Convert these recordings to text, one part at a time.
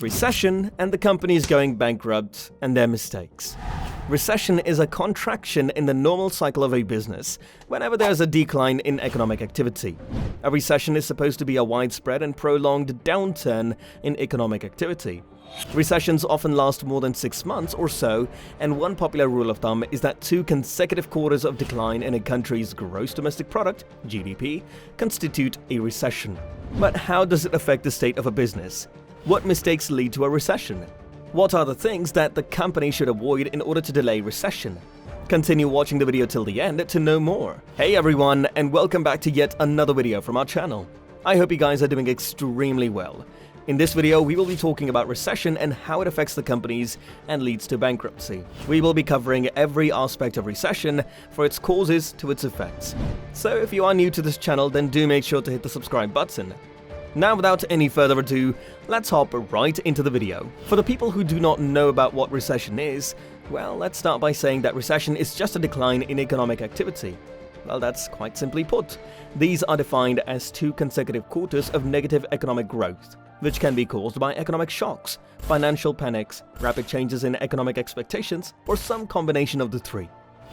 Recession and the companies going bankrupt and their mistakes. Recession is a contraction in the normal cycle of a business whenever there's a decline in economic activity. A recession is supposed to be a widespread and prolonged downturn in economic activity. Recessions often last more than 6 months or so, and one popular rule of thumb is that 2 consecutive quarters of decline in a country's gross domestic product, GDP, constitute a recession. But how does it affect the state of a business? What mistakes lead to a recession? What are the things that the company should avoid in order to delay recession? Continue watching the video till the end to know more. Hey everyone, and welcome back to yet another video from our channel. I hope you guys are doing extremely well. In this video, we will be talking about recession and how it affects the companies and leads to bankruptcy. We will be covering every aspect of recession, from its causes to its effects. So if you are new to this channel, then do make sure to hit the subscribe button. Now, without any further ado, let's hop right into the video. For the people who do not know about what recession is, well, let's start by saying that recession is just a decline in economic activity. Well, that's quite simply put. These are defined as 2 consecutive quarters of negative economic growth, which can be caused by economic shocks, financial panics, rapid changes in economic expectations, or some combination of the 3.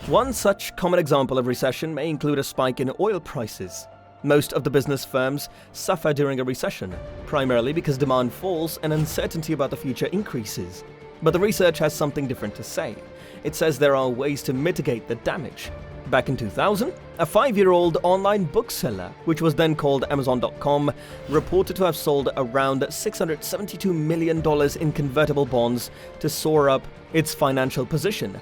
One such common example of recession may include a spike in oil prices. Most of the business firms suffer during a recession, primarily because demand falls and uncertainty about the future increases. But the research has something different to say. It says there are ways to mitigate the damage. Back in 2000, a 5-year-old online bookseller, which was then called Amazon.com, reported to have sold around $672 million in convertible bonds to shore up its financial position.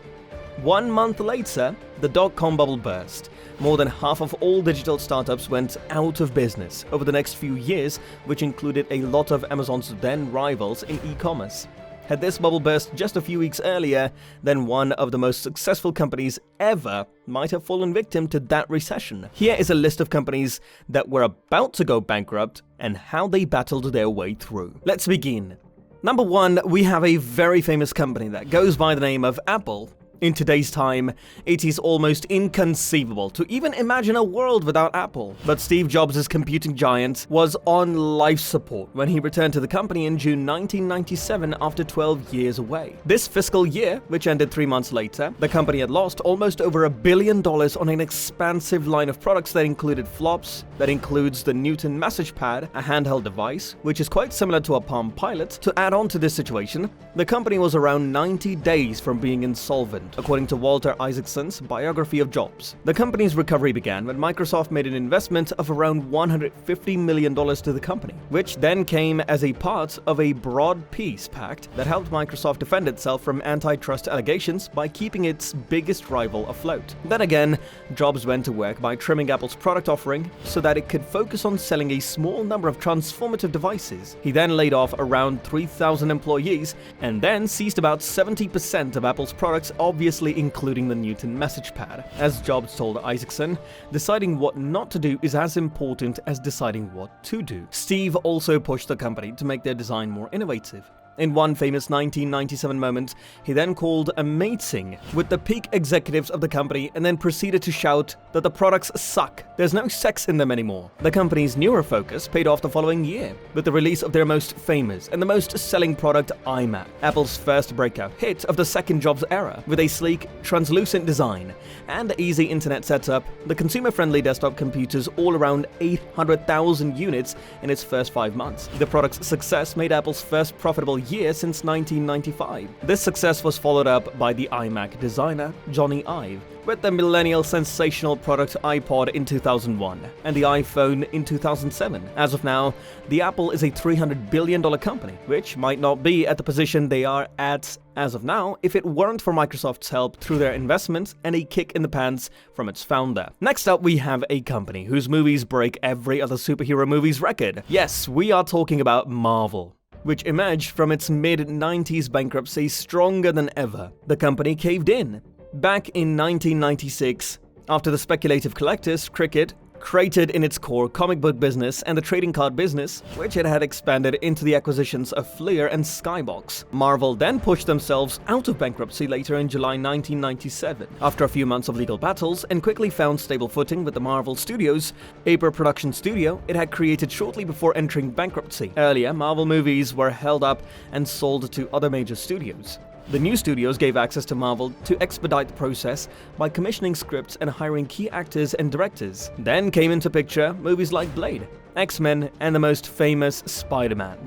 1 month later, the dot-com bubble burst. More than half of all digital startups went out of business over the next few years, which included a lot of Amazon's then rivals in e-commerce. Had this bubble burst just a few weeks earlier, then one of the most successful companies ever might have fallen victim to that recession. Here is a list of companies that were about to go bankrupt and how they battled their way through. Let's begin. Number 1, we have a very famous company that goes by the name of Apple. In today's time, it is almost inconceivable to even imagine a world without Apple. But Steve Jobs' computing giant was on life support when he returned to the company in June 1997 after 12 years away. This fiscal year, which ended 3 months later, the company had lost almost over $1 billion on an expansive line of products that included flops, that includes the Newton message pad, a handheld device, which is quite similar to a Palm Pilot. To add on to this situation, the company was around 90 days from being insolvent, according to Walter Isaacson's biography of Jobs. The company's recovery began when Microsoft made an investment of around $150 million to the company, which then came as a part of a broad peace pact that helped Microsoft defend itself from antitrust allegations by keeping its biggest rival afloat. Then again, Jobs went to work by trimming Apple's product offering so that it could focus on selling a small number of transformative devices. He then laid off around 3,000 employees and then seized about 70% of Apple's products, obviously including the Newton message pad. As Jobs told Isaacson, deciding what not to do is as important as deciding what to do. Steve also pushed the company to make their design more innovative. In one famous 1997 moment, he then called a meeting with the peak executives of the company and then proceeded to shout that the products suck. There's no sex in them anymore. The company's newer focus paid off the following year with the release of their most famous and the most selling product, iMac, Apple's first breakout hit of the second Jobs era. With a sleek, translucent design and easy internet setup, the consumer-friendly desktop computers all around 800,000 units in its first 5 months. The product's success made Apple's first profitable year since 1995. This success was followed up by the iMac designer, Johnny Ive, with the millennial sensational product iPod in 2001 and the iPhone in 2007. As of now, the Apple is a $300 billion company, which might not be at the position they are at as of now if it weren't for Microsoft's help through their investments and a kick in the pants from its founder. Next up, we have a company whose movies break every other superhero movie's record. Yes, we are talking about Marvel, which emerged from its mid-90s bankruptcy stronger than ever. The company caved in. Back in 1996, after the speculative collectors, cricket, Created in its core comic book business and the trading card business, which it had expanded into the acquisitions of Fleer and Skybox. Marvel then pushed themselves out of bankruptcy later in July 1997, after a few months of legal battles, and quickly found stable footing with the Marvel Studios, a production studio it had created shortly before entering bankruptcy. Earlier, Marvel movies were held up and sold to other major studios. The new studios gave access to Marvel to expedite the process by commissioning scripts and hiring key actors and directors. Then came into picture movies like Blade, X-Men, and the most famous Spider-Man,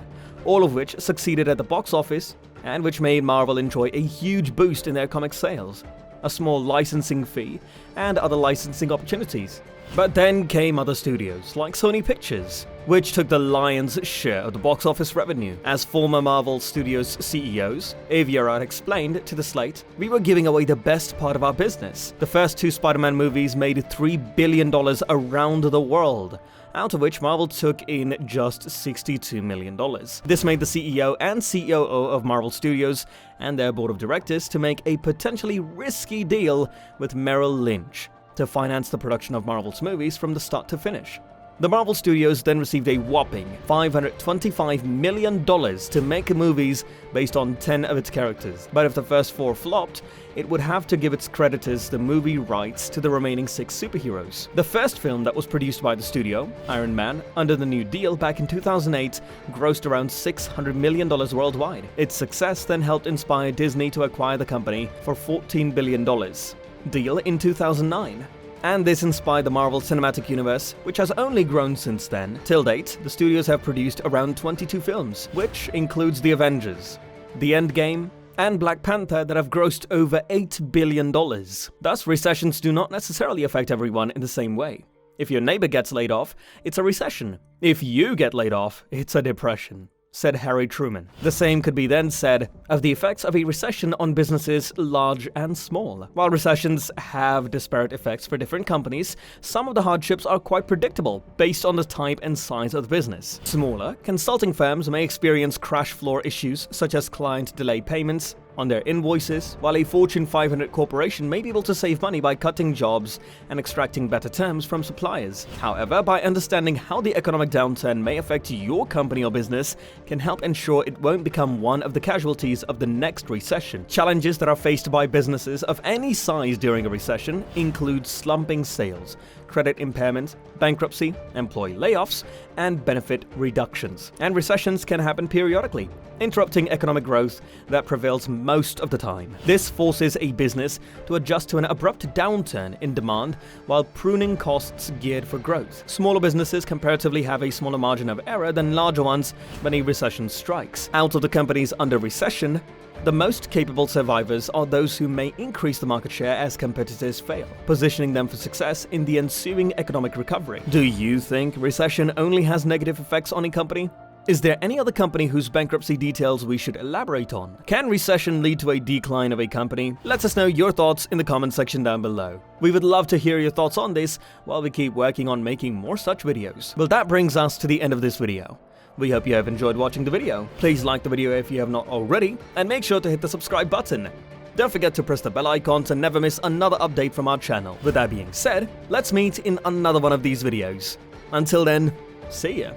all of which succeeded at the box office and which made Marvel enjoy a huge boost in their comic sales, a small licensing fee, and other licensing opportunities. But then came other studios, like Sony Pictures, which took the lion's share of the box office revenue. As former Marvel Studios CEOs, Avi Arad explained to the Slate, "We were giving away the best part of our business. The first two Spider-Man movies made $3 billion around the world, out of which Marvel took in just $62 million. This made the CEO and COO of Marvel Studios and their board of directors to make a potentially risky deal with Merrill Lynch to finance the production of Marvel's movies from the start to finish. The Marvel Studios then received a whopping $525 million to make movies based on 10 of its characters. But if the first 4 flopped, it would have to give its creditors the movie rights to the remaining 6 superheroes. The first film that was produced by the studio, Iron Man, under the New Deal back in 2008, grossed around $600 million worldwide. Its success then helped inspire Disney to acquire the company for $14 billion. Deal in 2009. And this inspired the Marvel Cinematic Universe, which has only grown since then. Till date, the studios have produced around 22 films, which includes The Avengers, The Endgame, and Black Panther that have grossed over $8 billion. Thus, recessions do not necessarily affect everyone in the same way. If your neighbor gets laid off, it's a recession. If you get laid off, it's a depression, said Harry Truman. The same could be then said of the effects of a recession on businesses large and small. While recessions have disparate effects for different companies, some of the hardships are quite predictable based on the type and size of the business. Smaller consulting firms may experience crash floor issues such as client delay payments on their invoices, while a Fortune 500 corporation may be able to save money by cutting jobs and extracting better terms from suppliers. However, by understanding how the economic downturn may affect your company or business can help ensure it won't become one of the casualties of the next recession. Challenges that are faced by businesses of any size during a recession include slumping sales, credit impairment, bankruptcy, employee layoffs, and benefit reductions. And recessions can happen periodically, interrupting economic growth that prevails most of the time. This forces a business to adjust to an abrupt downturn in demand while pruning costs geared for growth. Smaller businesses comparatively have a smaller margin of error than larger ones when a recession strikes. Out of the companies under recession, the most capable survivors are those who may increase the market share as competitors fail, positioning them for success in the ensuing economic recovery. Do you think recession only has negative effects on a company? Is there any other company whose bankruptcy details we should elaborate on? Can recession lead to a decline of a company? Let us know your thoughts in the comment section down below. We would love to hear your thoughts on this while we keep working on making more such videos. Well, that brings us to the end of this video. We hope you have enjoyed watching the video. Please like the video if you have not already, and make sure to hit the subscribe button. Don't forget to press the bell icon to never miss another update from our channel. With that being said, let's meet in another one of these videos. Until then, see ya.